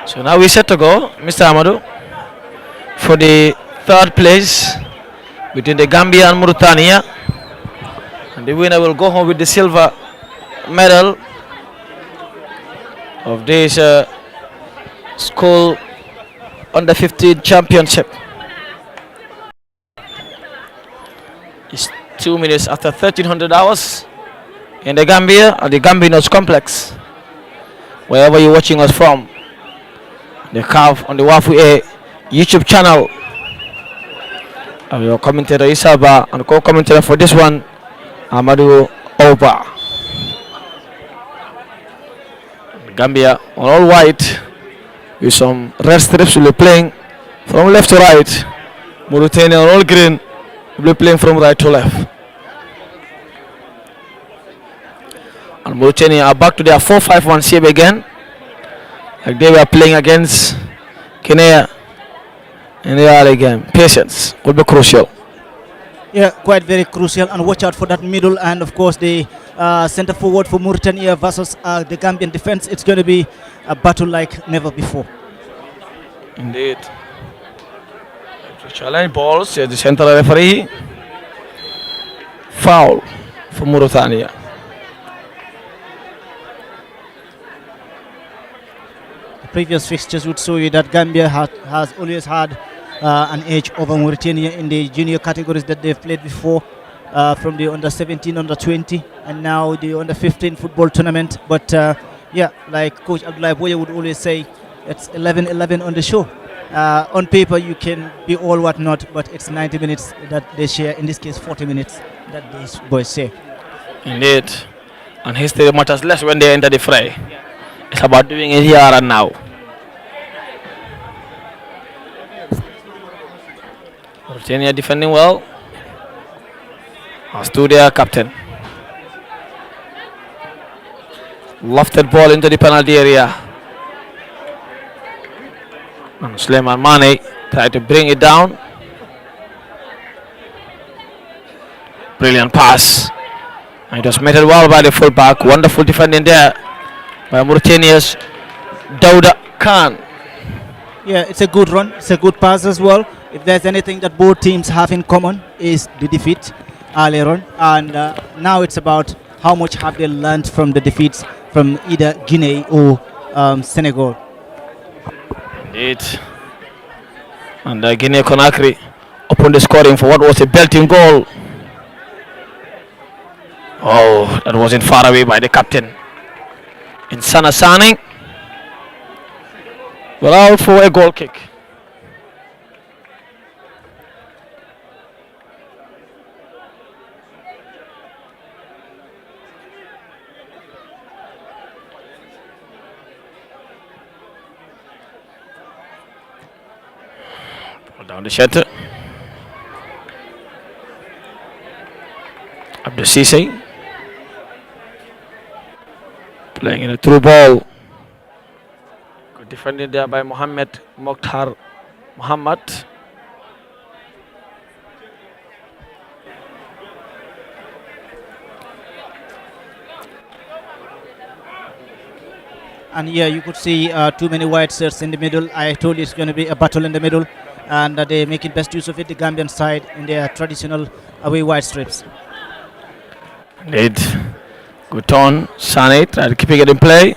So now we set to go, Mr. Amadou, for the third place between the Gambia and Mauritania. And the winner will go home with the silver medal of this school under 15 championship. It's 2 minutes after 1300 hours in the Gambia at the Gambinos complex. Wherever you're watching us from, the Caf on the Wafu A YouTube channel. Your commentator Isaba and co-commentator for this one, Amadou Oba. Gambia on all white with some red strips will be playing from left to right. Mauritania on all green will be playing from right to left. And Mauritania are back to their 4-5-1 shape again, like they were playing against Guinea. And they are again. Patience will be crucial. Yeah, quite very crucial. And watch out for that middle and of course the center forward for Mauritania versus the Gambian defense. It's going to be a battle like never before. Indeed. Challenge balls. The central referee. Foul for Mauritania. Previous fixtures would show you that Gambia has always had an edge over Mauritania in the junior categories that they've played before, from the under 17, under 20, and now the under 15 football tournament. But yeah, like Coach Abdullah Boye would always say, it's 11-11 on the show. On paper, you can be all what not, but it's 90 minutes that they share. In this case, 40 minutes that these boys share. Indeed, and history matters less when they enter the fray. It's about doing it here and now. Mauritania defending well. Astudia captain. Lofted ball into the penalty area. And Suleiman Mane tried to bring it down. Brilliant pass. And it was met well by the fullback. Wonderful defending there by Mauritania's Dauda Khan. Yeah, it's a good run. It's a good pass as well. If there's anything that both teams have in common is the defeat earlier on. And now it's about how much have they learned from the defeats from either Guinea or Senegal. Indeed. And Guinea Conakry opened the scoring for what was a belting goal. Oh, that wasn't far away by the captain. In Sana Sane. Well, out for a goal kick. Down the shutter. Abdul Sisi playing in a through ball. Good defended there by Mohammed Mokhtar Muhammad. And yeah, you could see too many white shirts in the middle. I told you it's going to be a battle in the middle. And they're making best use of it, the Gambian side, in their traditional away white strips. Indeed. Good turn. Sane tried to keep it in play.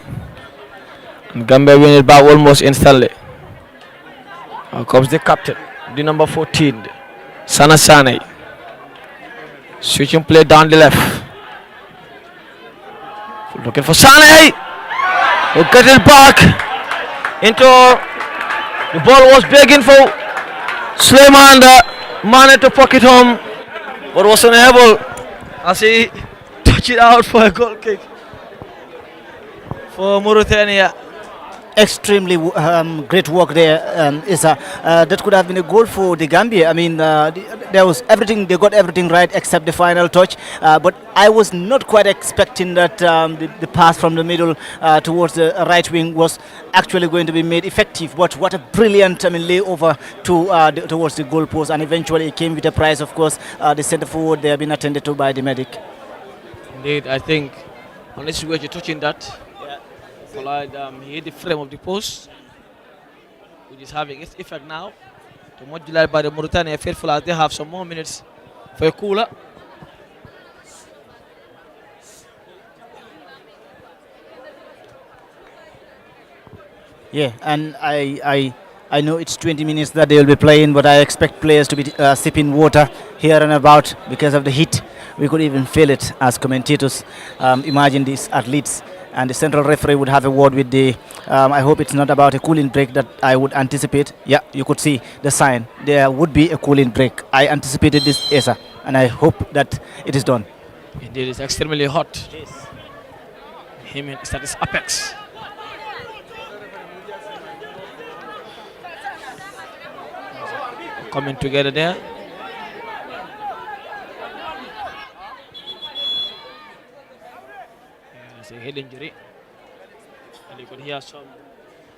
And Gambia win it back almost instantly. Now comes the captain, the number 14, Sana Sane. Switching play down the left. Looking for Sane. Who get it back. into the ball was begging for Suleiman Mane to pocket home, but was unable as he touched it out for a goal kick for Mauritania. Extremely great work there, Issa. That could have been a goal for the Gambia. I mean, there was everything. They got everything right except the final touch. But I was not quite expecting that the pass from the middle towards the right wing was actually going to be made effective. But what a brilliant, layover towards the goal post, and eventually it came with a prize. Of course, the centre forward they have been attended to by the medic. Indeed, I think unless you were touching that. Like, he hit the frame of the post, which is having its effect now. To modulate by the Mauritania faithful as they have some more minutes for a cooler. Yeah, and I know it's 20 minutes that they will be playing, but I expect players to be sipping water here and about because of the heat. We could even feel it as commentators. Imagine these athletes, and the central referee would have a word with the. I hope it's not about a cooling break that I would anticipate. Yeah, you could see the sign. There would be a cooling break. I anticipated this, Esa, and I hope that it is done. Indeed, it's extremely hot. Yes. Him is at his apex. Coming together there. It's a head injury. And you could hear some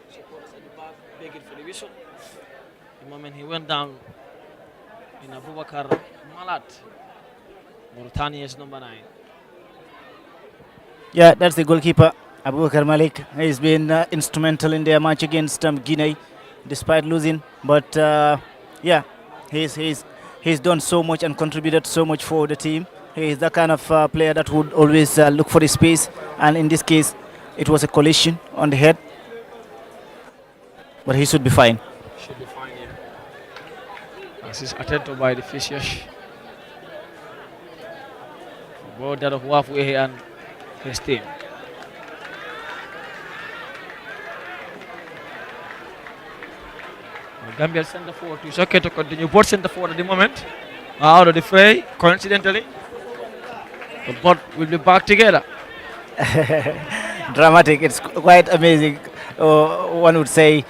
supporters at the back begging for the whistle. The moment he went down in Abubakar Malat, Mauritania's number 9. Yeah, that's the goalkeeper, Abubakar Malik. He's been instrumental in their match against Guinea, despite losing. But yeah, he's done so much and contributed so much for the team. He is the kind of player that would always look for the space, and in this case, it was a collision on the head. But he should be fine. Should be fine, yeah. As is attended by the officials. Both that of Wafwe and his team. Gambia centre forward is okay to continue. Both centre forward at the moment are out of the fray, coincidentally. But both will be back together. Dramatic. It's quite amazing. One would say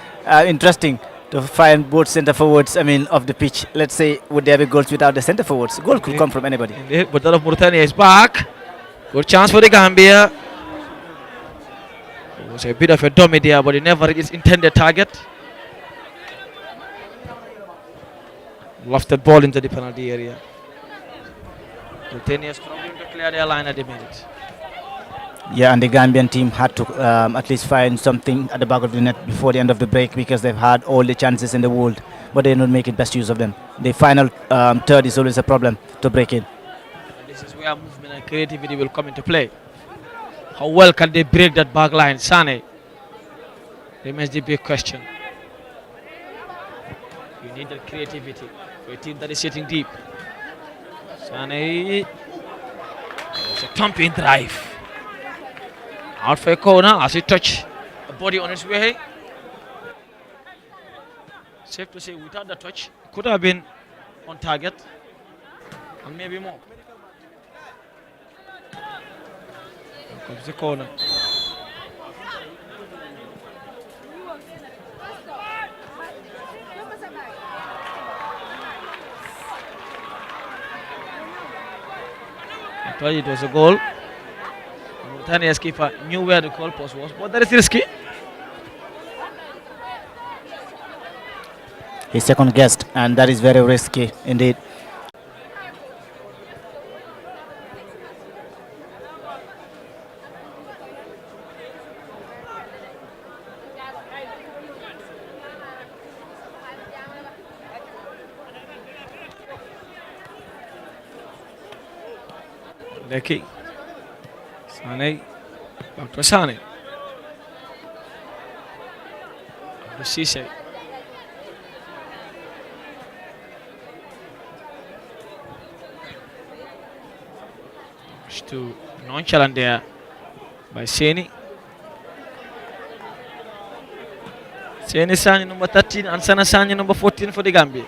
interesting to find both centre forwards. Of the pitch. Let's say, would there be goals without the centre forwards? Goal could come from anybody. Indeed, but that of Mauritania is back. Good chance for the Gambia. It was a bit of a dummy there, but it never reached its intended target. Lofted ball into the penalty area. Mauritania struggling to clear their line at the minute. Yeah, and the Gambian team had to at least find something at the back of the net before the end of the break, because they've had all the chances in the world, but they're not making best use of them. The final third is always a problem to break in. And this is where movement and creativity will come into play. How well can they break that back line? Sane remains the big question. You need that creativity for a team that is sitting deep. Sane, it's a thumping drive. Out for a corner as he touched a body on his way. Safe to say, without the touch, it could have been on target and maybe more. Here comes the corner. I told you it was a goal. Mauritania's keeper knew where the goal post was, but that is risky. He second guessed, and that is very risky indeed. Lecky. Sane. Back to Sane. To Cisse. To nonchalant there by Seni. Cheney Sanye, number 13, and Sana Sanye, number 14 for the Gambia.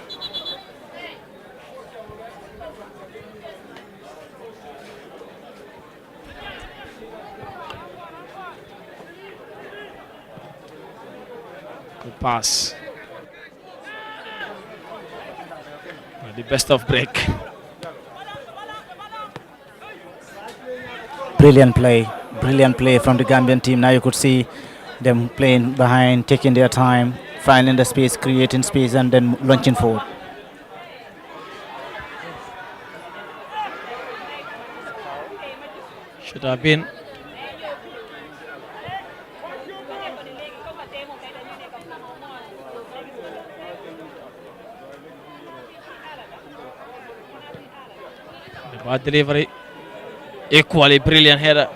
Good pass. The best of break. Brilliant play from the Gambian team. Now you could see them playing behind, taking their time, finding the space, creating space, and then launching forward. Should have been. The bad delivery. Equally brilliant header.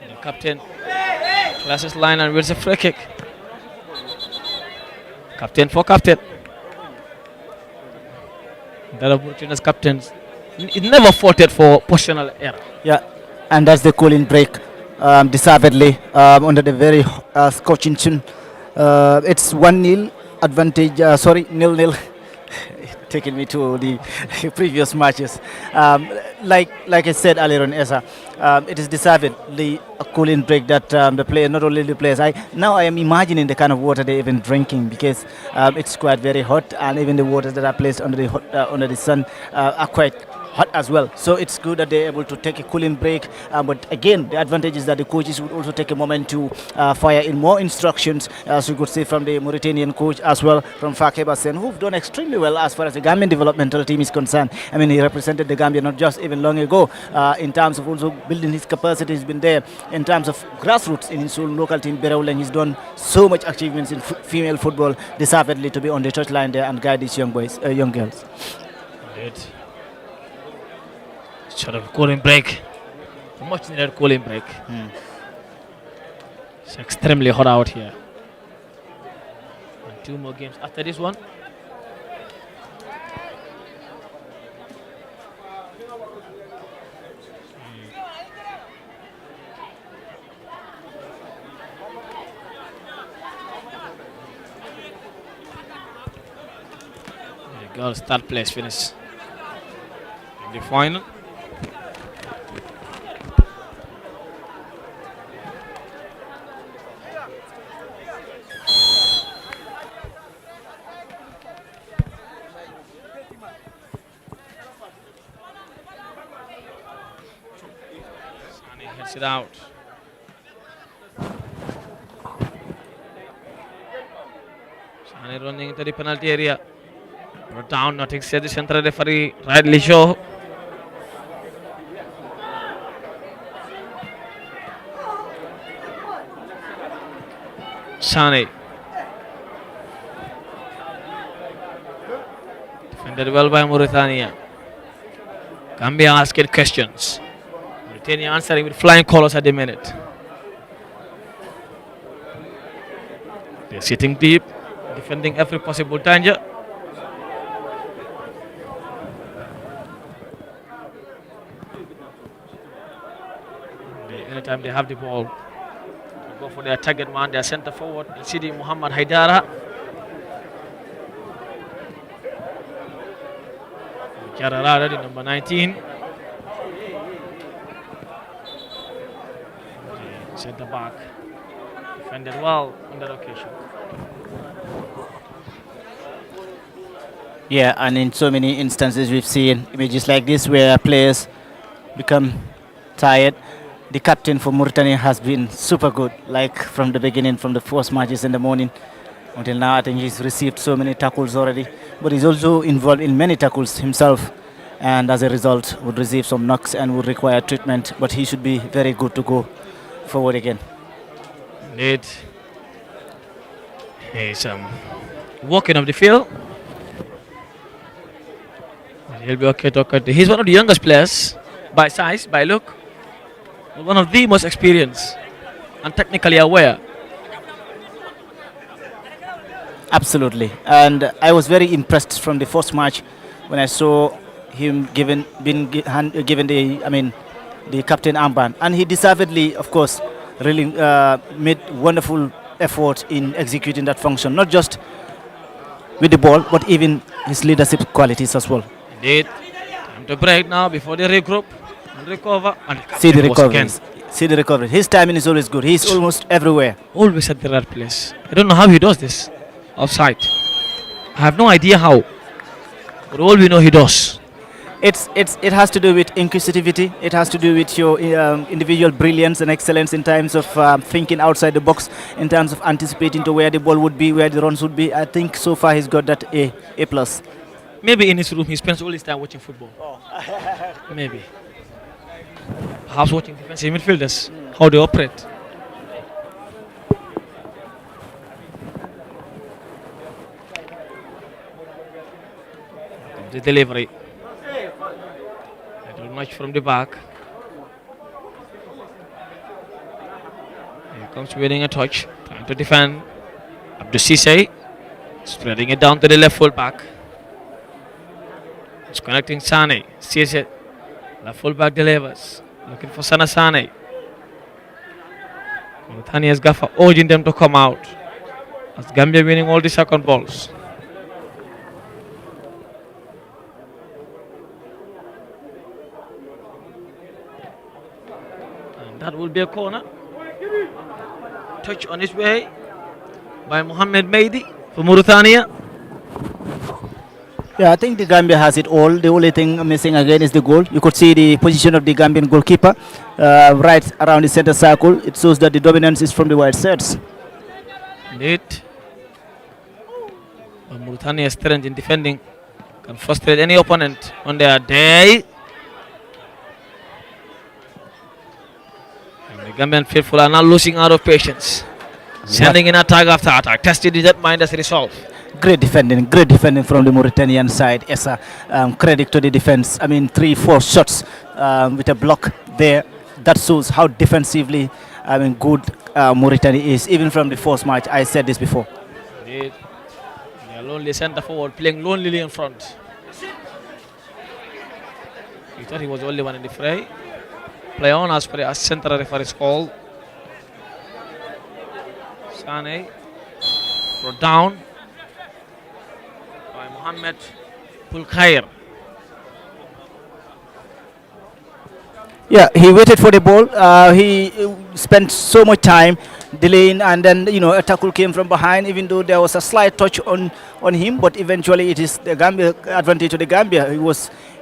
The captain classes line and wins a free kick. Captain for captain. That of Mauritania's captains. It never faulted for positional error. Yeah, and that's the cooling break, deservedly, under the very scorching sun. It's 1-0 advantage, sorry, 0-0. Taking me to the previous matches. Like I said earlier on, Esa, it is deservedly a cooling break that the player, not only the players. I am imagining the kind of water they're even drinking, because it's quite very hot, and even the waters that are placed under the sun are quite hot as well. So it's good that they're able to take a cooling break. But again, the advantage is that the coaches would also take a moment to fire in more instructions, as you could see from the Mauritanian coach as well, from Fakhe Bassen, who've done extremely well as far as the Gambian developmental team is concerned. I mean, he represented the Gambia not just even long ago in terms of also building his capacity. He's been there in terms of grassroots in his own local team, Berewul, and he's done so much achievements in female football, deservedly to be on the touchline there and guide these young boys, young girls. Indeed. Sort of cooling break. Much needed cooling break. It's extremely hot out here. And 2 more games after this one. There you go, third place finish in the final. It out. Sane running into the penalty area. Brought down, nothing said the central referee rightly show. Sane. Defended well by Mauritania. Gambia asking questions. Mauritania answering with flying colors at the minute. They're sitting deep, defending every possible danger. Anytime they have the ball, they go for their target man, their center forward, Sidi Muhammad Haidara. Jarara, the number 19. Center back defended well on that occasion. Yeah, and in so many instances we've seen images like this where players become tired. The captain for Mauritania has been super good, like from the beginning, from the first matches in the morning until now. I think he's received so many tackles already, but he's also involved in many tackles himself, and as a result would receive some knocks and would require treatment, but he should be very good to go forward again. Indeed. He's walking off the field. He'll be okay to cut. He's one of the youngest players by size, by look, but one of the most experienced and technically aware. Absolutely, and I was very impressed from the first match when I saw him given the captain armband, and he deservedly, of course, really made wonderful effort in executing that function, not just with the ball, but even his leadership qualities as well. Indeed. Time to break now before they regroup and recover. And See the captain was again recoveries. See the recovery. His timing is always good. He's almost everywhere. always at the right place. I don't know how he does this. Offside. I have no idea how. But all we know he does. It has to do with inquisitivity. It has to do with your individual brilliance and excellence in terms of thinking outside the box, in terms of anticipating to where the ball would be, where the runs would be. I think so far he's got that A plus. Maybe in his room he spends all his time watching football. Maybe. Perhaps watching defensive midfielders, how they operate. The delivery. Little much from the back. Here comes winning a touch. Trying to defend. Abdul Cisse. Spreading it down to the left full back. It's connecting Sane. Sees it. Left full back delivers. Looking for Sana Sane. Mauritania's Gaffer urging them to come out. As Gambia winning all the second balls. And that will be a corner. Touch on his way by Mohamed Meidi for Mauritania. Yeah, I think the Gambia has it all. The only thing missing again is the goal. You could see the position of the Gambian goalkeeper right around the center circle. It shows that the dominance is from the wide sides. Indeed. But Mauritania's strength in defending can frustrate any opponent on their day. And the Gambian faithful are now losing out of patience. Sending in attack after attack. Tested that mind as a result. Great defending from the Mauritanian side. Essa, credit to the defense. I mean, 3-4 shots with a block there. That shows how defensively, good Mauritania is. Even from the first match, I said this before. Indeed. They are lonely centre forward, playing lonely in front. He thought he was the only one in the fray. Play on as per as central referee's call. Sane brought down by Mohamed Pulkhair. Yeah, he waited for the ball. He spent so much time delaying, and then a tackle came from behind. Even though there was a slight touch on him, but eventually it is the Gambia advantage to the Gambia.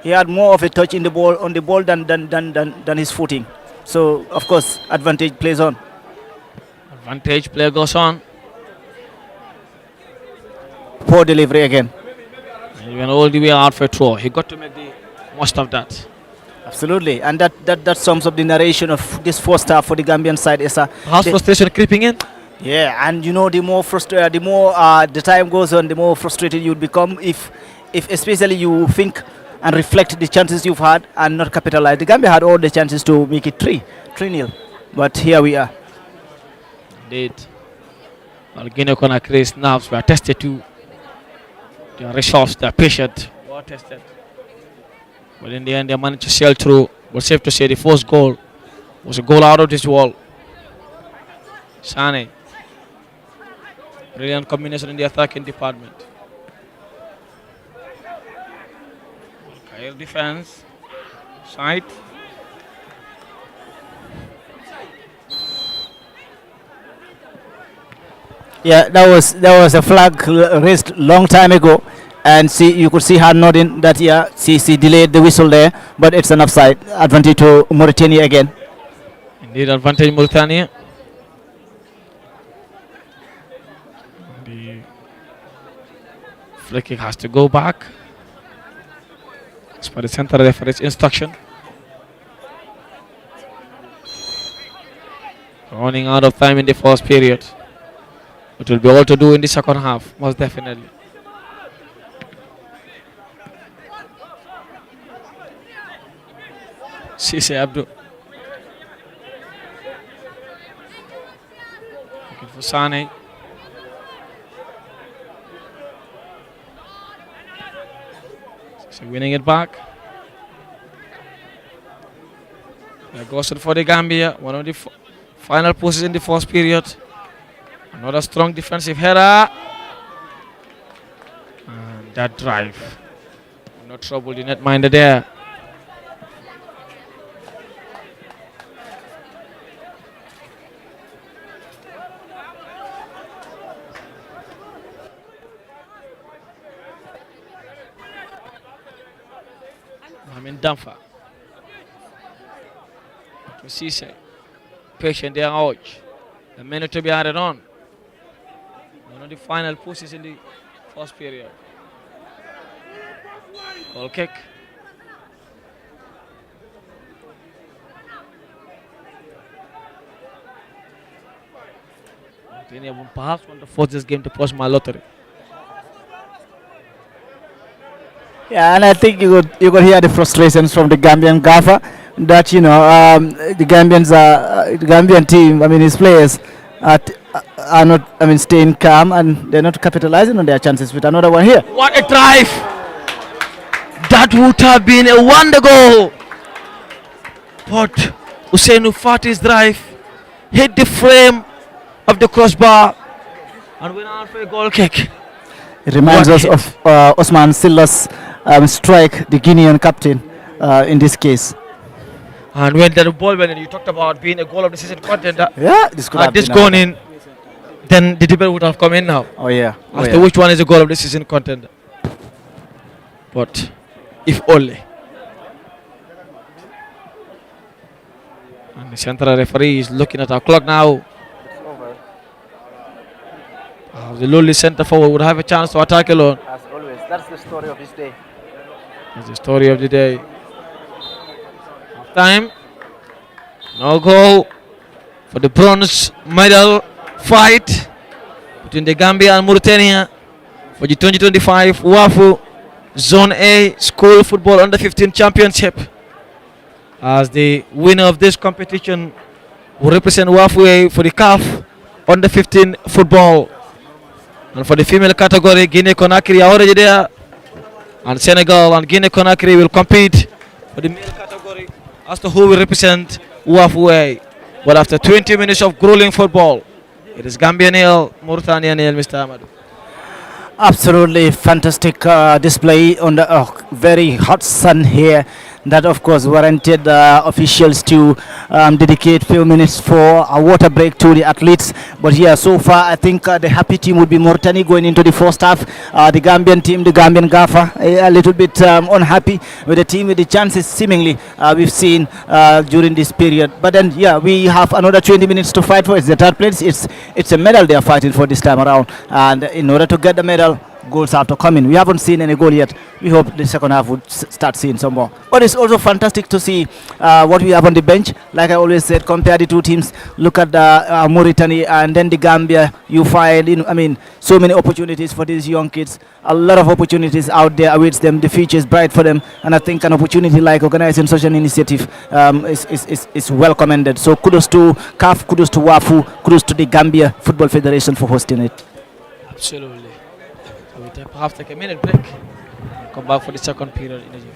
He had more of a touch in the ball than his footing. So of course advantage plays on. Advantage play goes on. Poor delivery again. And he went all the way out for a throw. He got to make the most of that. Absolutely, and that sums up the narration of this first half for the Gambian side. How's frustration creeping in? Yeah, and the more the time goes on, the more frustrated you would become if especially you think and reflect the chances you've had and not capitalize. The Gambia had all the chances to make it 3-0, but here we are. Indeed. Well, Guinea Conakry's nerves were tested too. Their resource, their patience were tested. But in the end, they managed to sail through. But safe to say, the first goal was a goal out of this wall. Sane. Brilliant combination in the attacking department. Kair defense. Side. Yeah, that was a flag raised long time ago, and you could see her nodding that she delayed the whistle there, but it's an offside. Advantage to Mauritania again. Indeed, advantage Mauritania. The free kick has to go back. As per the central referee's instruction. Running out of time in the first period. It will be all to do in the second half, most definitely. Cisse Abdul. Looking for Sane. So winning it back. There goes it for the Gambia. One of the final posts in the first period. Another strong defensive header. And that drive. No trouble, the netminder there. Mohamed Damfa. To Cisse. Patient there, Ouch. A minute to be added on. One of the final pushes in the first period. Goal kick. Mauritania perhaps want to force this game to post my lottery. Yeah, and I think you could hear the frustrations from the Gambian gaffer that the the Gambian team. I mean, his players are not. I mean, staying calm and they're not capitalizing on their chances with another one here. What a drive! That would have been a wonder goal. But Usainu Fati's drive hit the frame of the crossbar and went out for a goal kick. It reminds What us hit. of Osman Silla's strike, the Guinean captain in this case. And when the ball went in, you talked about being a goal of the season contender. Yeah, this could Had have this been gone another. in, then the debate would have come in now Oh yeah. Oh, as yeah. to which one is the goal of the season contender. But if only. And the central referee is looking at our clock now. The lowly centre forward would have a chance to attack alone. As always, that's the story of this day. That's the story of the day. Time. No goal for the bronze medal fight between the Gambia and Mauritania for the 2025 WAFU Zone A School Football Under 15 Championship. As the winner of this competition will represent WAFU A for the CAF Under 15 football. And for the female category, Guinea Conakry are already there. And Senegal and Guinea Conakry will compete for the male category as to who will represent WAFU. But after 20 minutes of grueling football, it is Gambia nil, Mauritania nil, Mr. Amadou. Absolutely fantastic display on the very hot sun here. That of course warranted officials to dedicate few minutes for a water break to the athletes. But here so far I think the happy team would be Mauritania going into the first half. The Gambian team, the Gambian Gaffer, a little bit unhappy with the team with the chances seemingly we've seen during this period. But then yeah, we have another 20 minutes to fight for. It's the third place. It's a medal they are fighting for this time around. And in order to get the medal, goals have to come in. We haven't seen any goal yet. We hope the second half would start seeing some more. But it's also fantastic to see what we have on the bench. Like I always said, compare the two teams. Look at Mauritania and then the Gambia. You find, so many opportunities for these young kids. A lot of opportunities out there awaits them. The future is bright for them. And I think an opportunity like organizing such an initiative is well commended. So kudos to CAF, kudos to WAFU, kudos to the Gambia Football Federation for hosting it. Absolutely. So we perhaps take a minute break. Come back for the second period in the gym.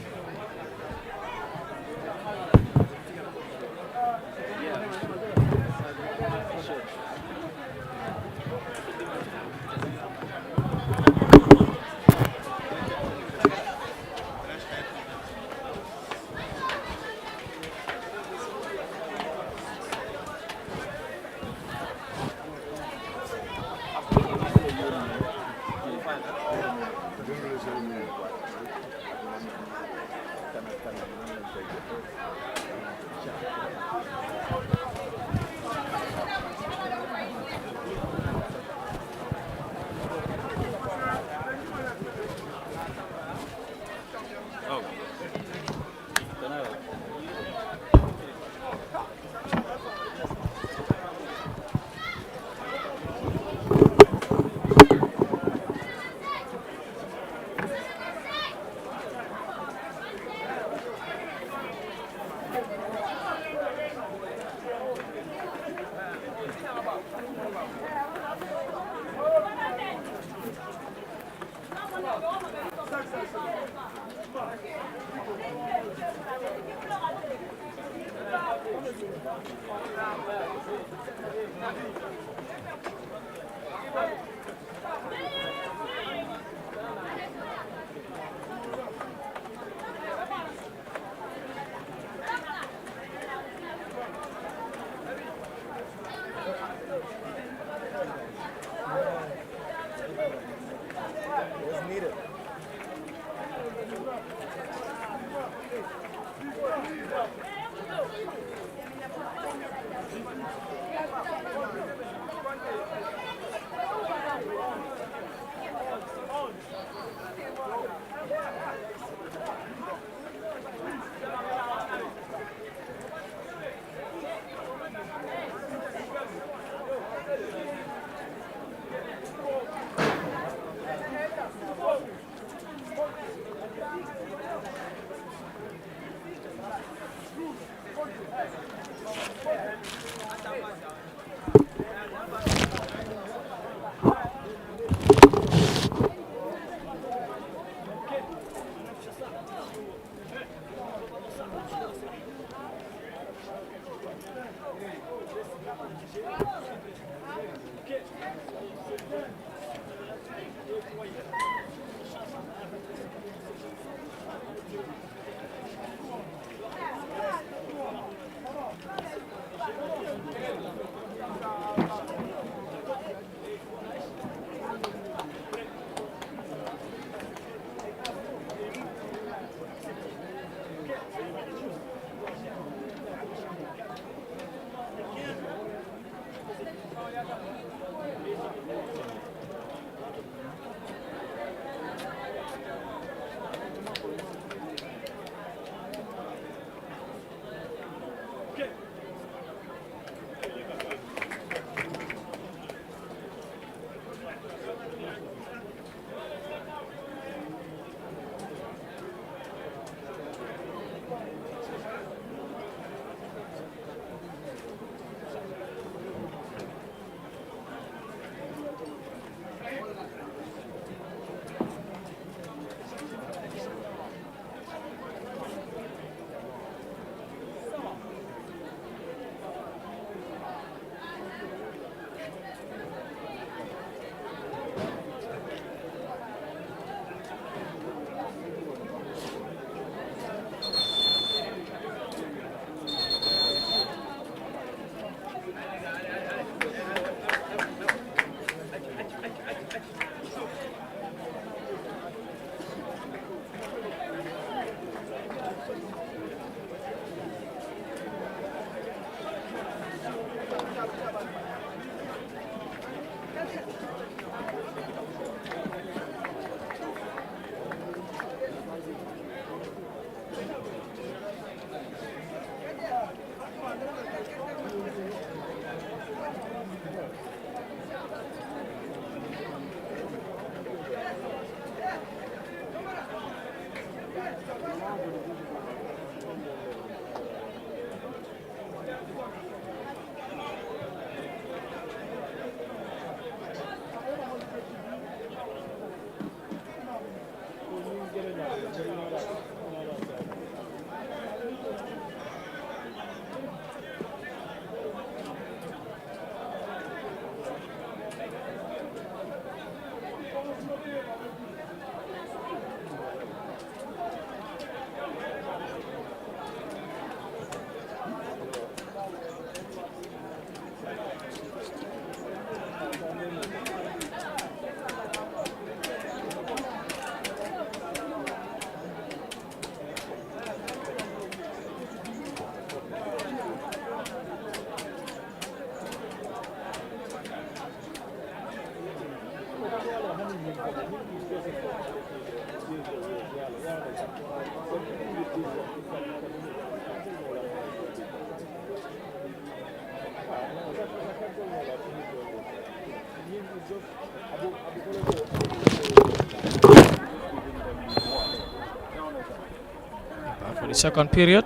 For the second period.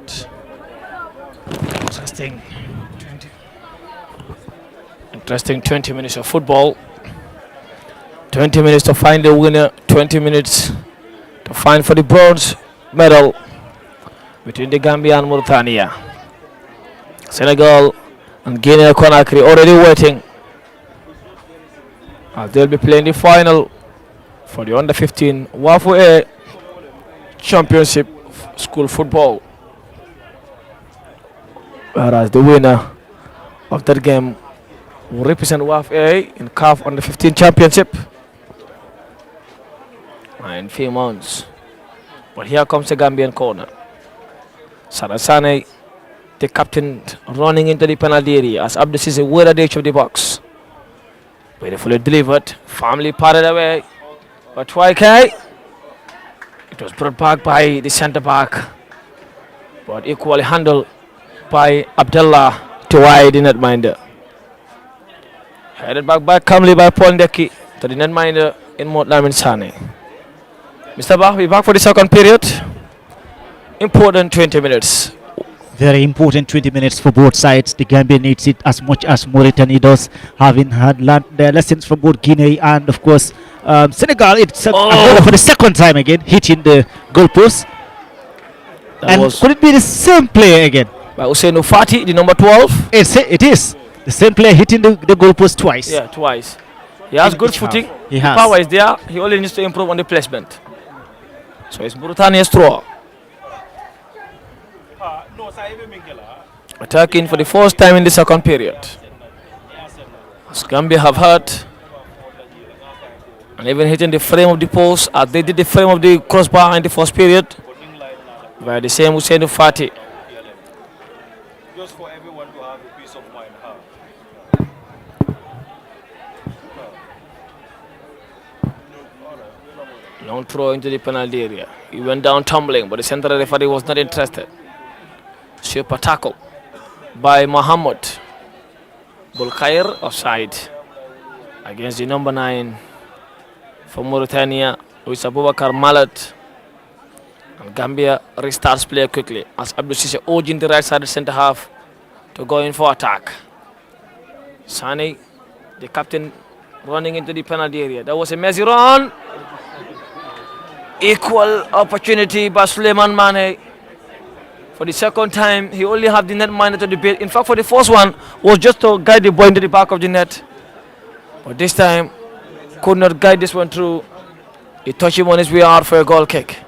Interesting 20 minutes of football. 20 minutes to find the winner. 20 minutes to find for the bronze medal between the Gambia and Mauritania. Senegal and Guinea Conakry already waiting. They'll be playing the final for the under 15 Wafu A Championship School Football. Whereas the winner of that game will represent WAF A in CAF under 15 Championship in few months. But here comes the Gambian corner. Sarasane, the captain, running into the penalty area as Abdus is away at the edge of the box. Beautifully delivered, firmly parted away. But YK, it was brought back by the centre back, but equally handled by Abdullah to wide the netminder. Headed back calmly by Pondeki to the netminder in Mauritania Sane. Mr. Bah, we back for the second period. Important 20 minutes. Very important 20 minutes for both sides. The Gambia needs it as much as Mauritania does, having had learned their lessons from both Guinea and, of course, Senegal. It's for the second time again, hitting the goalpost. And could it be the same player again? By Usainu Fati, the number 12. It is. The same player hitting the goalpost twice. Yeah, twice. He has good footing. He has. Power is there. He only needs to improve on the placement. So it's Mauritania's throw. Attacking for the first time in the second period. As Gambia have hurt and even hitting the frame of the post as they did the frame of the crossbar in the first period. By the same Usainu Fati. Just for everyone to have a peace of mind. Long throw into the penalty area. He went down tumbling, but the central referee was not interested. Super tackle by Mohammed Bulkhair, offside against the number 9 for Mauritania, who is Abubakar Malat. And Gambia restarts play quickly as Abdul Sise urging the right side centre half to go in for attack. Sane, the captain, running into the penalty area. That was a messy run. Equal opportunity by Suleiman Mane. For the second time, he only had the netminder to debate. In fact, for the first one, was just to guide the ball into the back of the net. But this time, could not guide this one through. He touched him on his way out for a goal kick.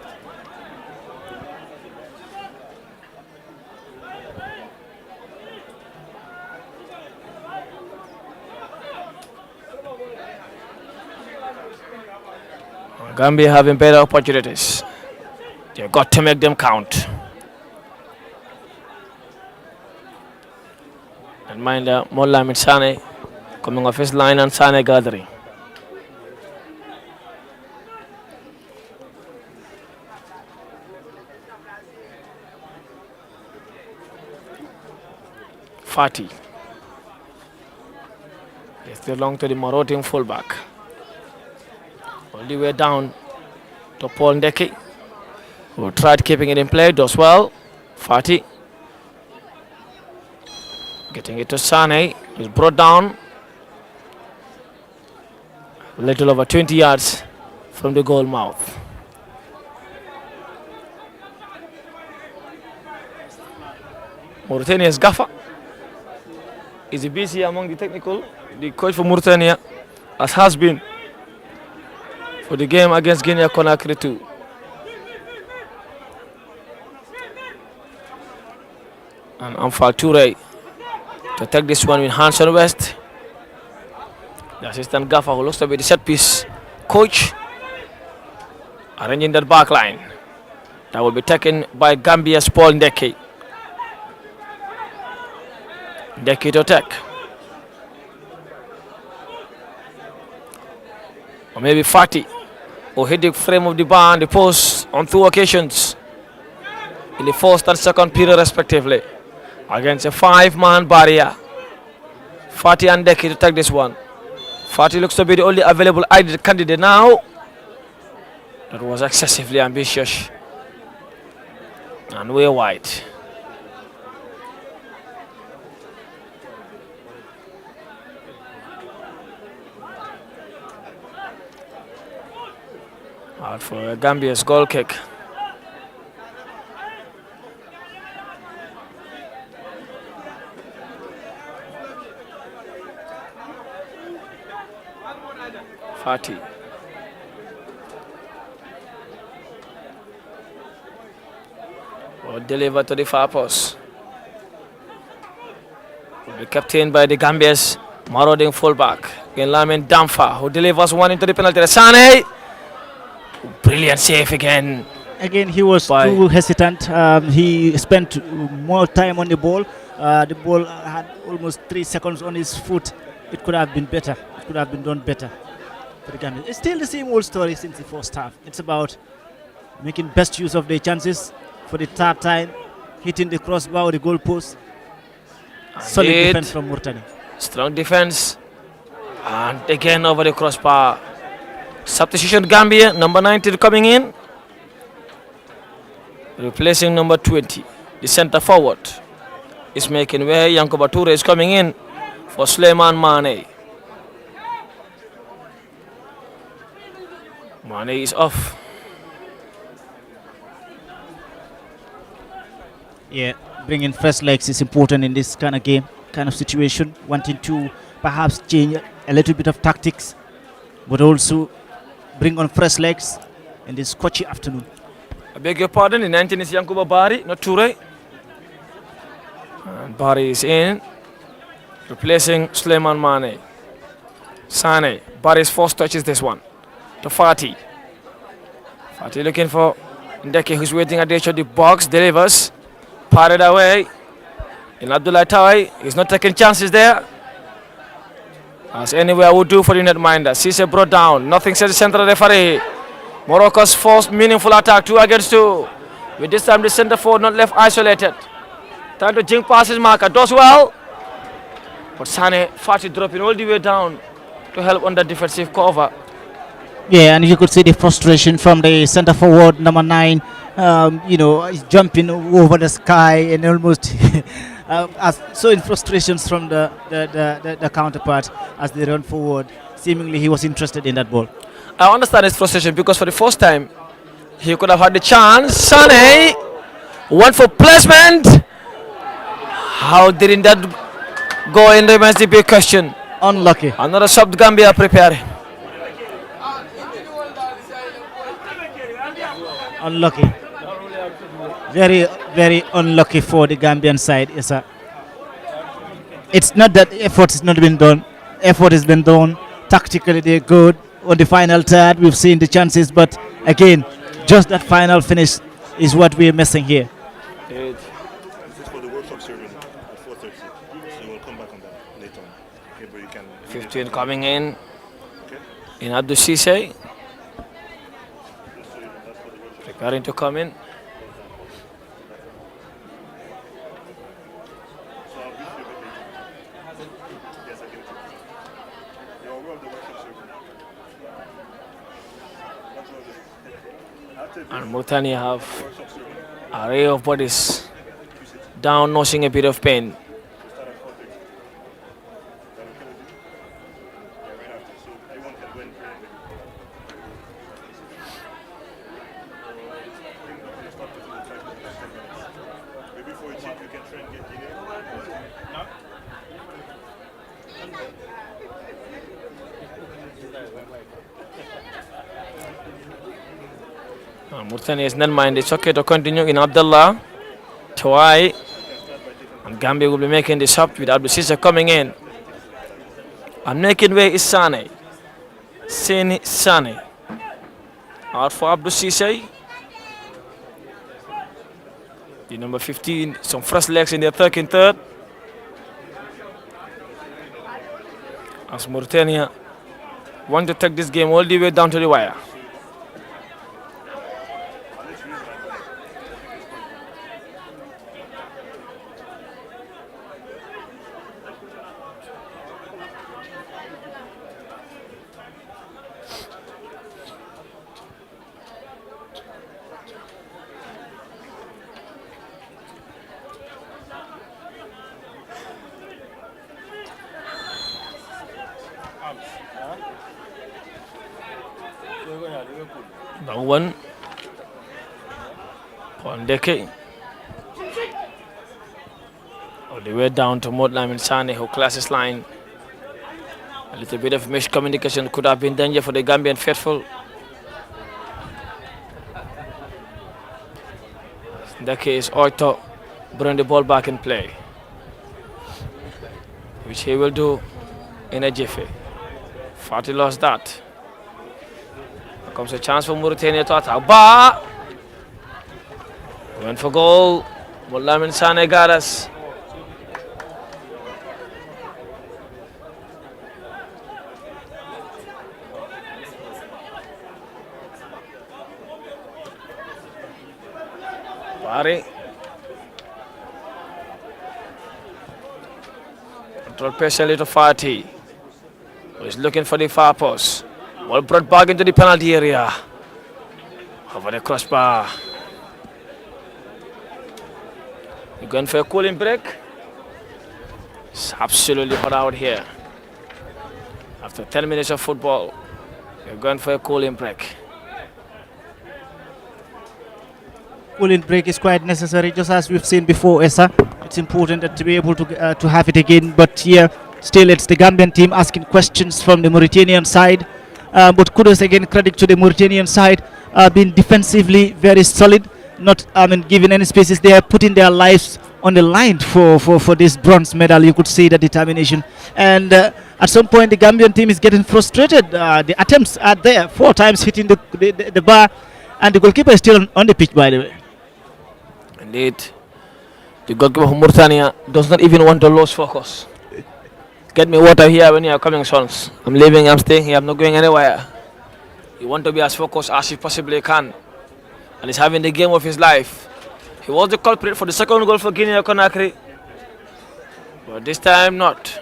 Gambia having better opportunities. They've got to make them count. And mind Molla Sane coming off his line and Sane gathering. Fati. They still long to the Morotin fullback. All the way down to Paul Ndeki, who tried keeping it in play, does well. Fati getting it to Sane, who's brought down a little over 20 yards from the goal mouth. Mauritania's Gaffa is busy among the technical, the coach for Mauritania, as has been for the game against Guinea-Conakry too. And Amfal Toure to take this one with Hanson West. The assistant Gaffer, who looks to be the set piece coach, arranging that back line. That will be taken by Gambia's Paul Ndeki. Ndeki to take. Or maybe Fati, who hit the frame of the bar and the post on 2 occasions in the first and second period respectively against a 5-man barrier. Fati and Ndeki to take this one. Fati looks to be the only available ID candidate now. That was excessively ambitious and way wide. Out for Gambia's goal kick. Party. Will deliver to the far post. Will be captained by the Gambia's marauding fullback, Lamin Damfa, who delivers one into the penalty area. Sane! Brilliant save again. Again, he was By- too hesitant. He spent more time on the ball. The ball had almost 3 seconds on his foot. It could have been better. It could have been done better for the Gambia. It's still the same old story since the first half. It's about making best use of their chances for the third time, hitting the crossbar or the goalpost. Solid Indeed. defense from Mauritania. Strong defense. And again over the crossbar. Substitution Gambia, number 19 coming in. Replacing number 20. The center forward is making way. Yankuba Toure is coming in for Suleiman Mane. Mane is off. Yeah, bringing fresh legs is important in this kind of game, kind of situation. Wanting to perhaps change a little bit of tactics, but also bring on fresh legs in this scorchy afternoon. I beg your pardon, the 19 is Yankuba Bari, not Toure. And Bari is in, replacing Suleiman Mane. Sane, Bari's first touch is this one. To Fati. Fati looking for Ndeke, who's waiting at the edge of the box, delivers. Parted away. In Abdullah Tawai, he's not taking chances there. As anywhere would do for the netminder. Cisse brought down, nothing says the central referee. Morocco's first meaningful attack, 2 against 2. With this time the center forward not left isolated. Trying to jink past his marker, does well. But Sane, Fati dropping all the way down to help on the defensive cover. Yeah, and you could see the frustration from the center forward, number 9. He's jumping over the sky and almost showing frustrations from the counterpart as they run forward. Seemingly he was interested in that ball. I understand his frustration because for the first time he could have had the chance. Sane went for placement. How didn't that go in remains the big question. Unlucky. Another sub Gambia preparing. Unlucky. Very, very unlucky for the Gambian side. Yes, sir. It's not that effort has not been done. Effort has been done. Tactically, they're good. On the final third, we've seen the chances, but again, just that final finish is what we're missing here. This is for the workshop serving at 4:30. So we'll come back on that later on. Okay, but you can. 15 coming in Abdul Cisse. Preparing to come in. And Mauritania have an array of bodies down, nursing a bit of pain. Mauritania is not minded. It's okay to continue in Abdullah. Tawai. And Gambia will be making this up with Abdul Cisse coming in. And making way is Sane. Sane. Out for Abdul Cisse. The number 15, some fresh legs in the attacking third. As Mauritania want to take this game all the way down to the wire. Now one. Ndeke. All the way down to Lamin Sane, who classes line. A little bit of miscommunication could have been danger for the Gambian faithful. In that case, Oito bring the ball back in play, which he will do in a jiffy. Fatih lost that. Here comes a chance for Mauritania to attack. Ba! Went for goal. Mulamin Sane got us. Bari. Control patiently to Fatih. He's looking for the far post. Ball brought back into the penalty area. Over the crossbar. You're going for a cooling break. It's absolutely hot out here. After 10 minutes of football, you're going for a cooling break. Cooling break is quite necessary, just as we've seen before, Esa. It's important to be able to have it again, but here, still it's the Gambian team asking questions from the Mauritanian side. But kudos again, credit to the Mauritanian side, being defensively very solid, not giving any spaces. They are putting their lives on the line for this bronze medal. You could see the determination. And at some point, the Gambian team is getting frustrated. The attempts are there, 4 times hitting the bar, and the goalkeeper is still on the pitch, by the way. Indeed. The goalkeeper of Mauritania does not even want to lose focus. Get me water here when you are coming, sons. I'm leaving, I'm staying here, I'm not going anywhere. You want to be as focused as you possibly can. And he's having the game of his life. He was the culprit for the second goal for Guinea Conakry. But this time not.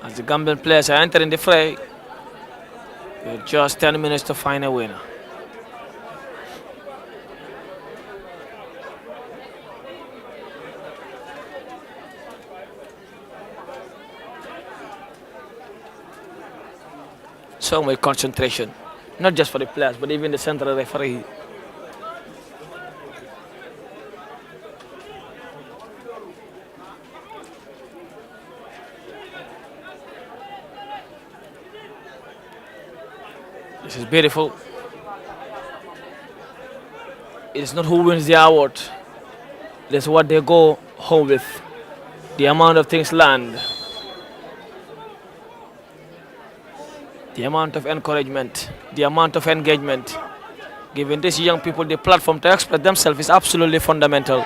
As the Gambian players are entering the fray, with just 10 minutes to find a winner. So much concentration, not just for the players, but even the central referee. This is beautiful. It is not who wins the award, it is what they go home with, the amount of things learned. The amount of encouragement, the amount of engagement, giving these young people the platform to express themselves is absolutely fundamental.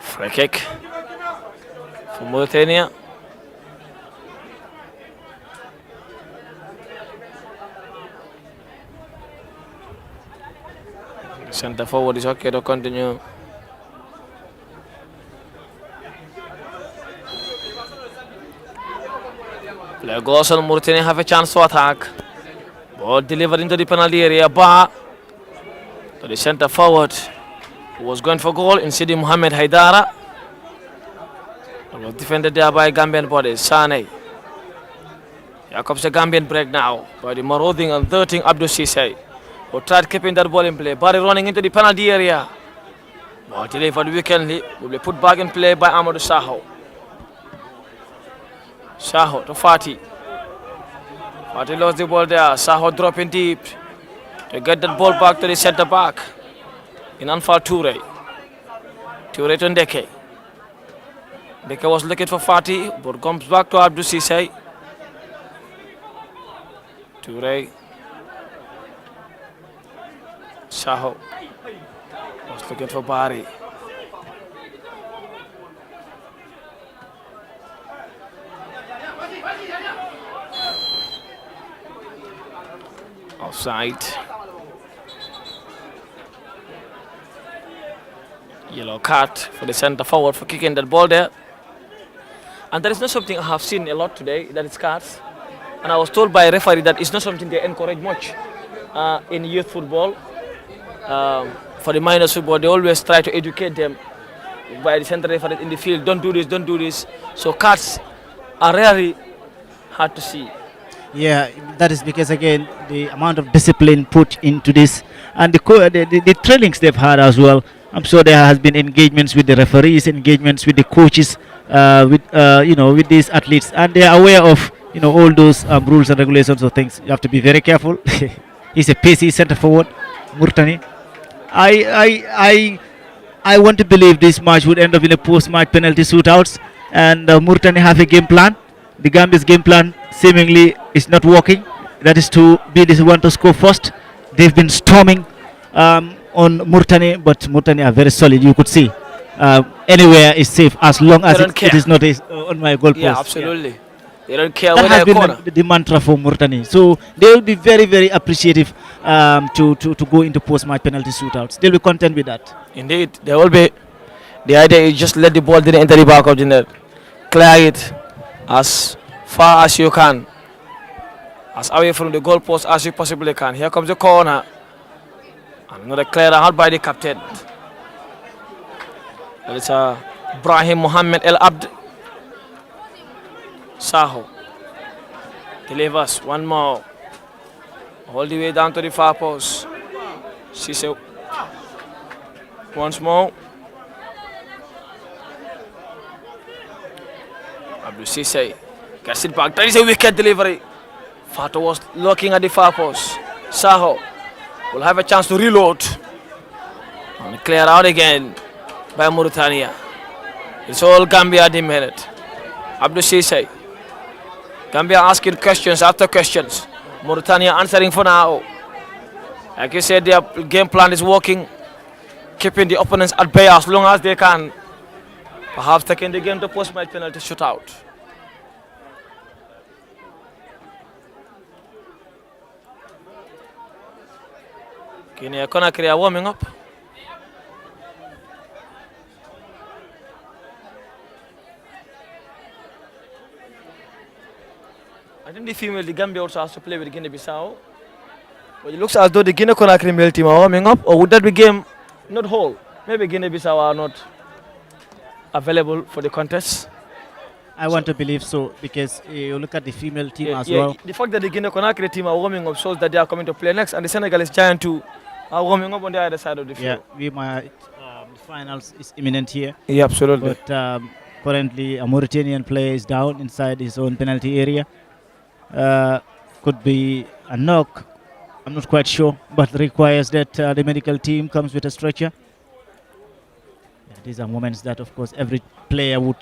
Free kick for Mauritania. Center forward is okay to continue. Player goes on, Mauritania have a chance to attack. Ball delivered into the penalty area. Ba to the center forward, who was going for goal in Sidi Mohamed Haidara. It was defended there by Gambian bodies. Sane. Here comes the Gambian break now by the marauding and 13 Abdul Sisay, who tried keeping that ball in play. Barry running into the penalty area. Ball delivered weakly, will be put back in play by Amadou Saho. Saho to Fatih. Fatih lost the ball there. Saho dropping deep to get that ball back to the center back in Anfal Toure. Toure to Ndeke. Ndeke was looking for Fatih, but comes back to Abdou Sisay. Toure. Saho was looking for Bari. Offside. Yellow card for the center forward for kicking that ball there. And there is not something I have seen a lot today, that is cards. And I was told by a referee that it's not something they encourage much in youth football. For the minors football, they always try to educate them by the center referee in the field. Don't do this, don't do this. So cards are rarely hard to see. Yeah, that is because again the amount of discipline put into this and the trainings they've had as well. I'm sure there has been engagements with the referees, engagements with the coaches with these athletes, and they are aware of all those rules and regulations of things. You have to be very careful. He's a pacey centre forward, Murtani. I I I I want to believe this match would end up in a post-match penalty shootouts, and Murtani have a game plan. The Gambia's game plan seemingly is not working. That is to be the one to score first. They've been storming on Murtani, but Murtani are very solid. You could see anywhere is safe as long They as don't it care. is not on my goalpost. Yeah, absolutely. They don't care That where has they're been corner. the mantra for Murtani. So they will be very, very appreciative to go into post-match penalty shootouts. They'll be content with that. Indeed, they will be. The idea is just let the ball didn't enter the back of the net. Clear it as far as you can, as away from the goalpost as you possibly can. Here comes the corner. Another clear out by the captain. It's Brahim Mohammed El Abd. Saho delivers one more. All the way down to the far post. Cisse once more. Abdul Cisse gets it back. That is a wicked delivery. Fato was looking at the far post. Saho will have a chance to reload. And clear out again by Mauritania. It's all Gambia at the minute. Abdul Cisse. Gambia asking questions after questions. Mauritania answering for now. Like you said, their game plan is working, keeping the opponents at bay as long as they can. Perhaps taking the game to post-match penalty shootout. Guinea Conakry are warming up. I think the Gambia also has to play with Guinea-Bissau. But it looks as though the Guinea-Conakry male team are warming up, or would that be game not whole? Maybe Guinea-Bissau are not available for the contest. I want to believe so because you look at the female team as Yeah, well. the fact that the Guinea-Conakry team are warming up shows that they are coming to play next, and the Senegalese giant too are warming up on the other side of the Yeah, field. we might. The finals is imminent here, Yeah, absolutely. but currently a Mauritanian player is down inside his own penalty area. Could be a knock. I'm not quite sure, but requires that the medical team comes with a stretcher. Yeah, these are moments that, of course, every player would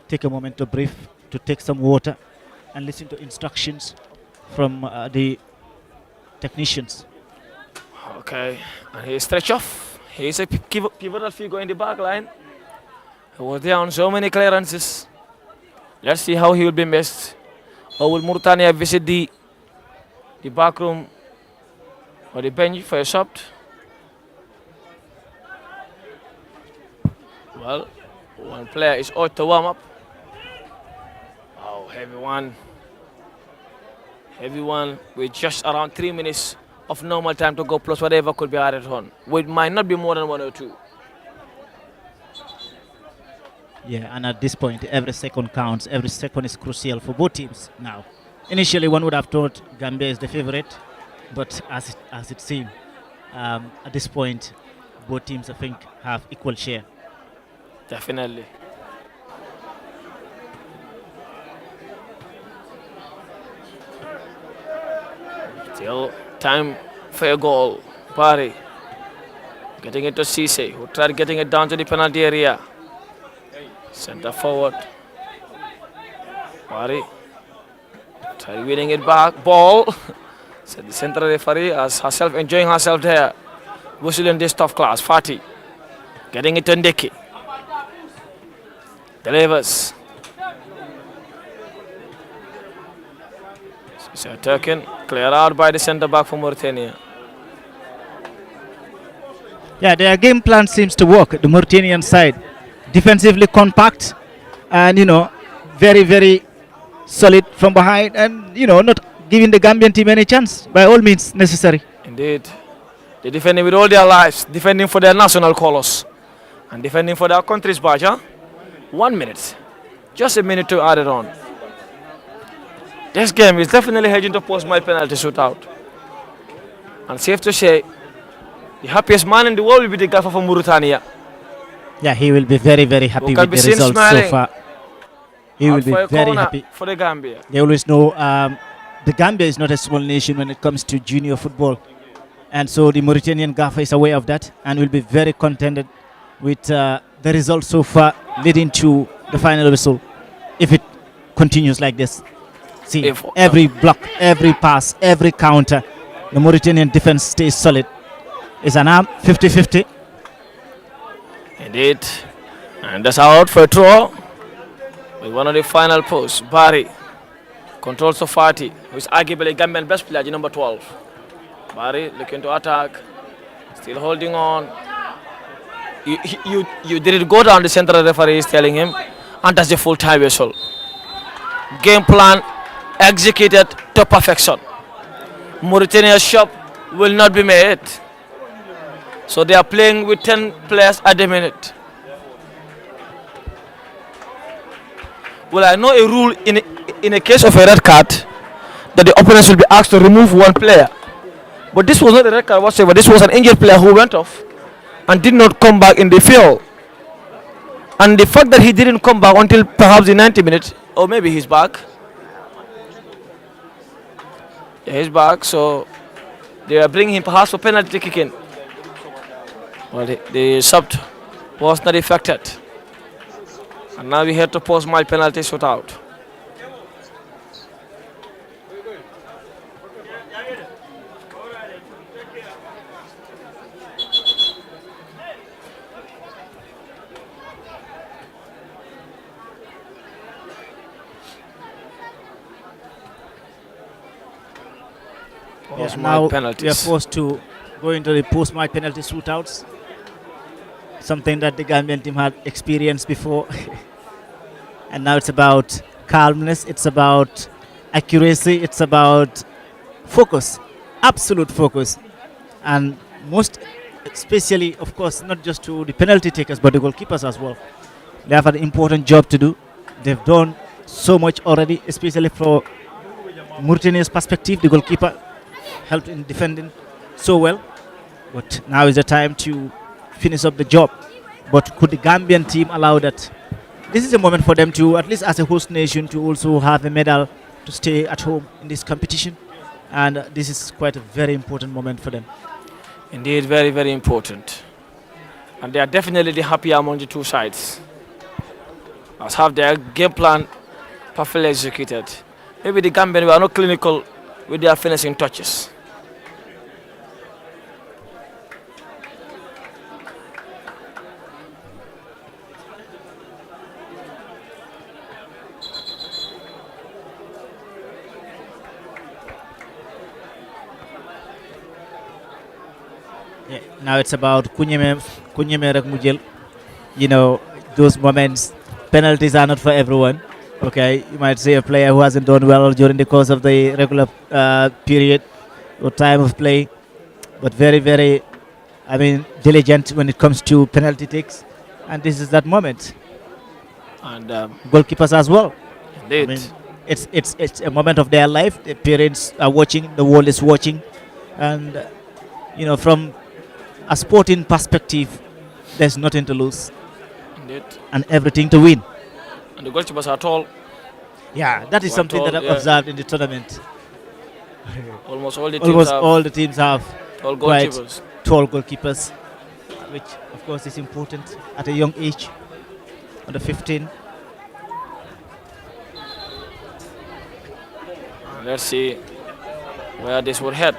take a moment to breathe, to take some water, and listen to instructions from the technicians. Okay, and he stretch off. He's a pivotal figure in the back line. He was there on so many clearances. Let's see how he will be missed. Or will Mauritania visit the back room or the bench for a shot? Well, one player is out to warm up. Oh, heavy one. Heavy one with just around 3 minutes of normal time to go, plus whatever could be added on. It might not be more than 1 or 2. Yeah, and at this point, every second counts. Every second is crucial for both teams now. Initially, one would have thought Gambia is the favorite, but as it seems, at this point, both teams, I think, have equal share. Definitely. Still time for a goal. Bari getting it to Cisse, who tried getting it down to the penalty area. Center forward. Bari tried winning it back. Ball. Said the central referee as herself enjoying herself there. Whistling this tough class. Fatih getting it to Ndeki. Delivers. Cisse taken. Clear out by the centre back for Mauritania. Yeah, their game plan seems to work. The Mauritanian side, defensively compact, and very, very solid from behind, and not giving the Gambian team any chance by all means necessary. Indeed. They're defending with all their lives, defending for their national colours, and defending for their country's badge. 1 minute. Just a minute to add it on. This game is definitely heading to post-match penalty shootout. And safe to say, the happiest man in the world will be the gaffer from Mauritania. Yeah, he will be very, very happy Who can with be the seen results so smiling. far. he will Out be for a very corner happy. for the Gambia. They always know the Gambia is not a small nation when it comes to junior football. And so the Mauritanian Gaffer is aware of that and will be very contented with the result so far leading to the final whistle if it continues like this. See, If every block, every pass, every counter, the Mauritanian defense stays solid. It's an arm 50-50. Indeed. And that's out for a throw. With one of the final posts, Barry controls Sofati, who is arguably Gambian best player, number 12. Barry looking to attack, still holding on. You didn't go down, the central referee is telling him, and that's the full time whistle. Game plan executed to perfection. Mauritania's shop will not be made. So they are playing with 10 players at the minute. Well, I know a rule in a case of a red card that the opponents will be asked to remove one player. But this was not a red card whatsoever. This was an injured player who went off and did not come back in the field. And the fact that he didn't come back until perhaps the 90 minutes, or maybe he's back. Yeah, he's back, so they are bringing him perhaps for penalty kicking. Well, the sub was not affected. And now we have to post my penalty shootout. Post my Now we are penalties. forced to go into the post-match penalty shootouts. Something that the Gambian team had experienced before. And now it's about calmness, it's about accuracy, it's about focus, absolute focus. And most especially, of course, not just to the penalty takers, but the goalkeepers as well. They have an important job to do. They've done so much already, especially for Mauritania's perspective. The goalkeeper helped in defending so well. But now is the time to finish up the job. But could the Gambian team allow that? This is a moment for them to, at least as a host nation, to also have a medal to stay at home in this competition. And this is quite a very important moment for them. Indeed, very, very important. And they are definitely the happier among the two sides. As have their game plan perfectly executed. Maybe the Gambian were not clinical with their finishing touches. Yeah, now it's about Kunyeme rek mu jël. You know, those moments, penalties are not for everyone. Okay, you might say a player who hasn't done well during the course of the regular period or time of play, but very, very, diligent when it comes to penalty takes. And this is that moment. And Goalkeepers as well. indeed, It's a moment of their life. The parents are watching, the world is watching, and from a sporting perspective, there's nothing to lose indeed. and everything to win. And the goalkeepers are tall. Yeah, that is Well, something that tall, I've yeah. observed in the tournament. Almost all the teams Almost have all the teams have tall quite goalkeepers. tall goalkeepers, which of course is important at a young age, under 15. Let's see where this would head.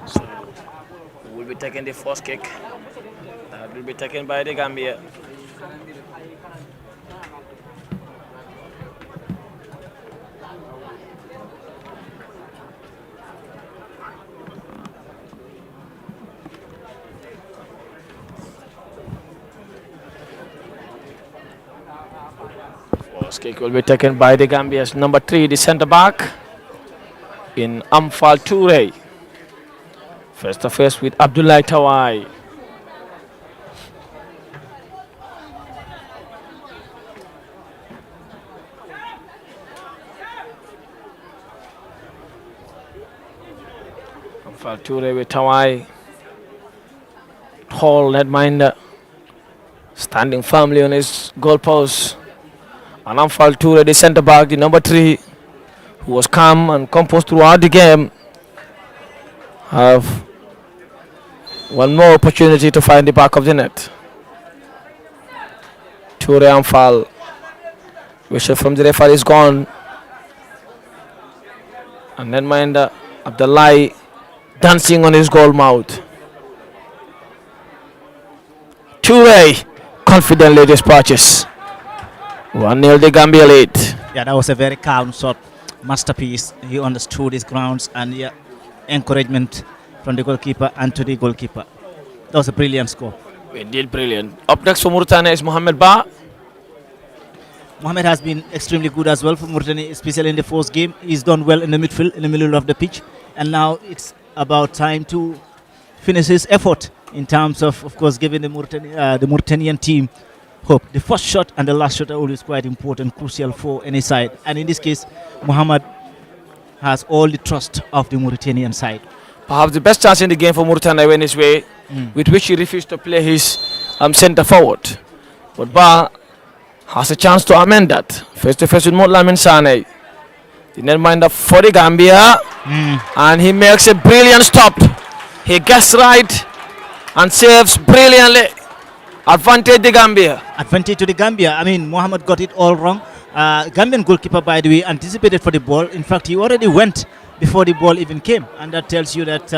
So we will be taking the first kick. That will be taken by the Gambia. First kick will be taken by the Gambia's number 3, the centre back in Amfal Toure. Face to face with Abdullah Tawai. Toure with Tawai. Tall netminder. Standing firmly on his goalpost. And Amfal Toure, the centre back, the number 3, who was calm and composed throughout the game, have one more opportunity to find the back of the net. Toure Amfal. Whistle from the referee is gone. And netminder Abdullahi dancing on his goal mouth. Toure confidently dispatches. 1-0 the Gambia lead. Yeah, that was a very calm shot, masterpiece. He understood his grounds, and yeah, encouragement from the goalkeeper and to the goalkeeper. That was a brilliant score. Indeed brilliant. Up next for Mauritania is Mohamed Ba. Mohamed has been extremely good as well for Mauritania, especially in the first game. He's done well in the midfield, in the middle of the pitch, and now it's about time to finish his effort in terms of course, giving the Mauritanian team hope. The first shot and the last shot are always quite important, crucial for any side. And in this case, Mohamed has all the trust of the Mauritanian side. Perhaps the best chance in the game for Mauritania went his way, with which he refused to play his centre forward. But Ba has a chance to amend that. Face to face with Lamin Sane. The netminder for the Gambia. And he makes a brilliant stop. He gets right and saves brilliantly. Advantage the Gambia. Advantage to the Gambia. I mean, Mohamed got it all wrong. Gambian goalkeeper, by the way, anticipated for the ball. In fact, he already went before the ball even came. And that tells you that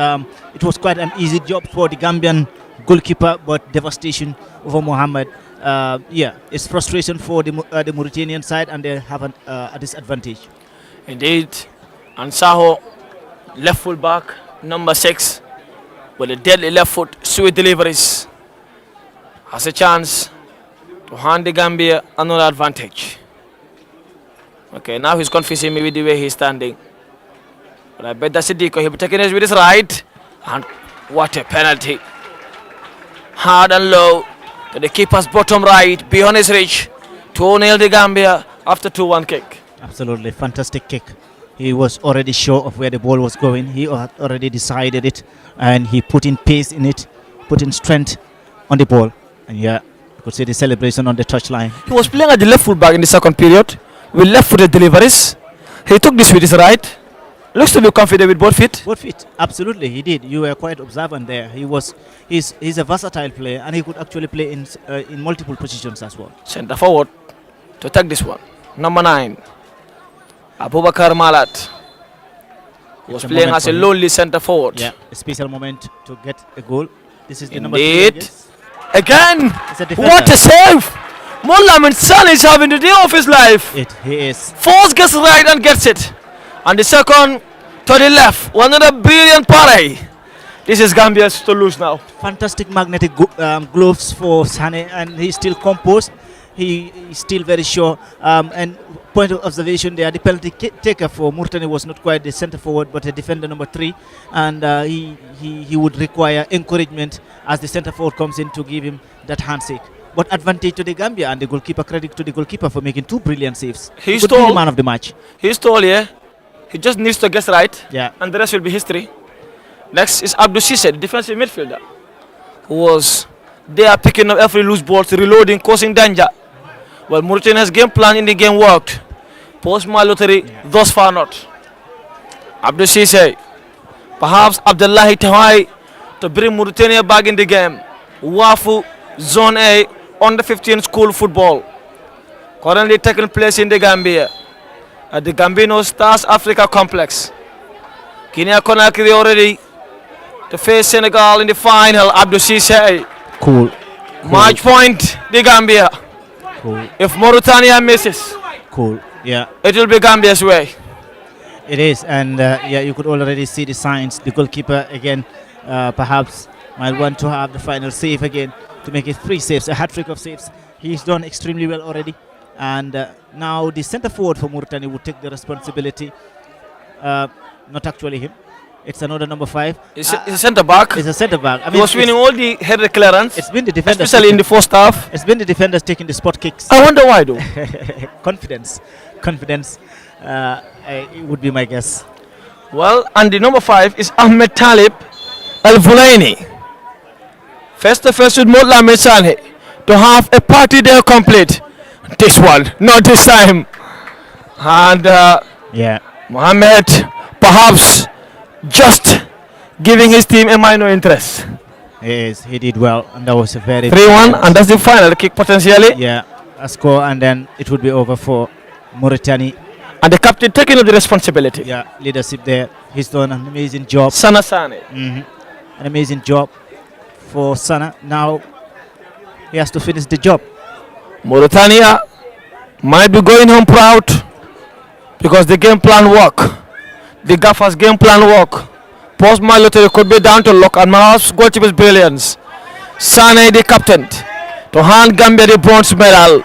it was quite an easy job for the Gambian goalkeeper, but devastation over Mohamed. Yeah, it's frustration for the Mauritanian side, and they have a disadvantage. Indeed. And Saho, left full back, number 6, with a deadly left foot, sweet deliveries, has a chance to hand the Gambia another advantage. Okay, now he's confusing me with the way he's standing. But I bet that's Siddiqui. He'll be taking it with his right. And what a penalty. Hard and low to the keeper's bottom right, beyond his reach. 2-0 the Gambia after 2-1 kick. Absolutely fantastic kick. He was already sure of where the ball was going. He had already decided it, and he put in pace in it, put in strength on the ball. And yeah, you could see the celebration on the touchline. He was playing at the left full back in the second period with left-footed deliveries. He took this with his right. Looks to be confident with both feet. Both feet, absolutely, he did. You were quite observant there. He's a versatile player, and he could actually play in multiple positions as well. Centre forward to take this one. Number 9, Abubakar Malat. He was playing as a lonely centre forward. Yeah, a special moment to get a goal. This is the number 3. 3. Again, what a save! Lamin Sane is having the day of his life. He is. Force gets right and gets it. And the second to the left. Another brilliant parry. This is Gambia's to lose now. Fantastic magnetic gloves for Sane, and he's still composed. He's still very sure. And point of observation there, the penalty taker for Mauritania was not quite the centre forward, but a defender number 3. And he would require encouragement as the centre forward comes in to give him that handshake. But advantage to the Gambia, and the goalkeeper, credit to the goalkeeper for making 2 brilliant saves. He's could be the man of the match. He's tall, yeah. He just needs to guess right. Yeah. And the rest will be history. Next is Abdou Cissé, the defensive midfielder, who was there picking up every loose ball, reloading, causing danger. Well, Mauritania's game plan in the game worked. Post-Malotary, thus far not. Abdou Cissé, perhaps Abdullahi Tawai to bring Mauritania back in the game. Wafu, Zone A, under 15 school football. Currently taking place in the Gambia at the Gambino Stars Africa Complex. Guinea Conakry already to face Senegal in the final. Abdou Cissé. Cool. Match point, the Gambia. Cool. If Mauritania misses, Cool. Yeah. it will be Gambia's way. It is, and yeah, you could already see the signs. The goalkeeper again, perhaps might want to have the final save again to make it 3 saves, a hat-trick of saves. He's done extremely well already, and now the centre forward for Mauritania would take the responsibility. Not actually him. It's another number 5. It's a centre back. It's a centre back. I He mean, was winning all the header clearance. it's been the defenders, especially in the first half. It's been the defenders taking the spot kicks. I wonder why though. Confidence. It would be my guess. Well, and the number 5 is Ahmed Talib, El Fulaini. Face to face with Mohamed Saleh to have a party there complete. This one, not this time. And Yeah. Mohamed perhaps just giving his team a minor interest. Yes, he did well, and that was a very 3-1, and that's the final kick potentially. yeah, a score, and then it would be over for Mauritania. And the captain taking up the responsibility. Yeah, leadership there. He's done an amazing job. Sana Sane. An amazing job for Sana. Now he has to finish the job. Mauritania might be going home proud because the game plan work. The Gaffer's game plan work. Post my lottery could be down to luck and Maha's goalkeeper's brilliance. Sane the captain to hand Gambia the bronze medal.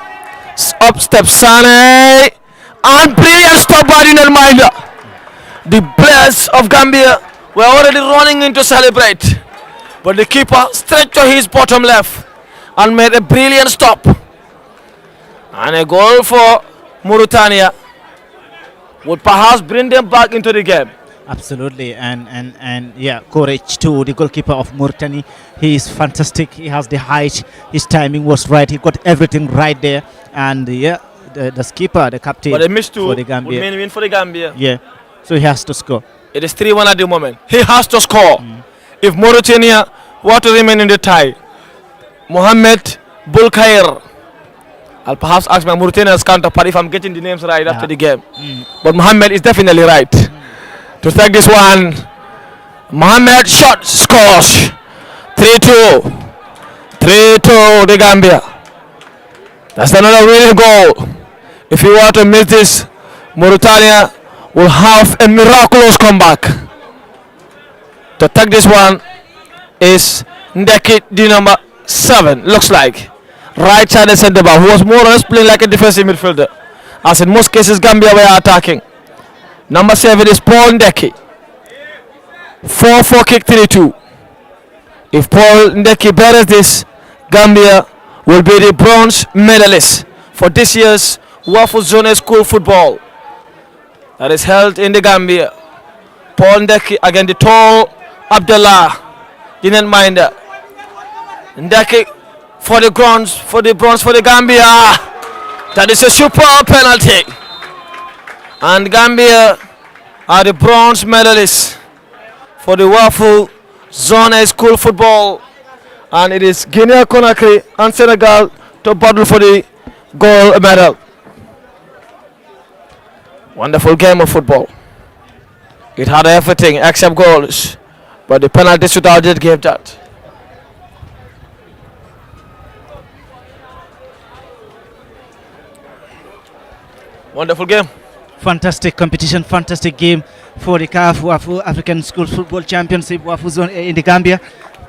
Up steps Sane and brilliant stop by the netminder. The players of Gambia were already running in to celebrate, but the keeper stretched to his bottom left and made a brilliant stop. And a goal for Mauritania would perhaps bring them back into the game. Absolutely, and yeah, courage to the goalkeeper of Mauritania. He is fantastic. He has the height. His timing was right. He got everything right there. And yeah, the skipper, the captain, But a miss two for would the Gambia. mean win for the Gambia. Yeah, so he has to score. It is 3-1 at the moment. He has to score. If Mauritania were to remain in the tie, Mohamed Boulkhair, I'll perhaps ask my Mauritanian counterpart if I'm getting the names right after the game. But Mohamed is definitely right. To take this one, Mohamed shot, scores. 3-2. 3-2 the Gambia. That's another winning goal. If you want to miss this, Mauritania will have a miraculous comeback. To take this one is Ndeki, the number 7, looks like. Right side centre back, who was more or less playing like a defensive midfielder. As in most cases, Gambia were attacking. Number 7 is Paul Ndeki. 4-4 kick 3-2. If Paul Ndeki betters this, Gambia will be the bronze medalist for this year's Wafu Zone School football that is held in the Gambia. Paul Ndeki against the tall Abdullah, the netminder. Ndeki for the bronze for the Gambia. That is a super penalty. And Gambia are the bronze medalists for the Wafu Zone School football. And it is Guinea Conakry and Senegal to battle for the gold medal. Wonderful game of football. It had everything except goals, but the penalty shootout did give that. Wonderful game. Fantastic competition, fantastic game for the CAF Wafu African School Football Championship Wafu Zone in the Gambia.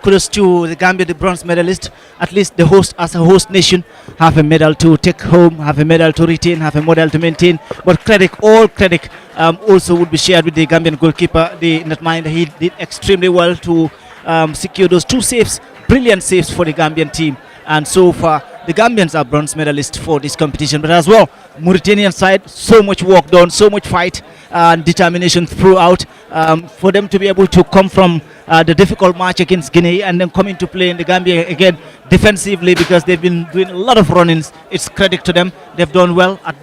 Kudos to the Gambia, the bronze medalist. At least the host, as a host nation, have a medal to take home, have a medal to retain, have a medal to maintain. But credit, all credit, also would be shared with the Gambian goalkeeper, the netminder. He did extremely well to secure those 2 saves, brilliant saves for the Gambian team. And so far, the Gambians are bronze medalists for this competition. But as well, Mauritanian side, so much work done, so much fight and determination throughout for them to be able to come from the difficult match against Guinea and then come into play in the Gambia again defensively, because they've been doing a lot of run-ins. It's credit to them. They've done well at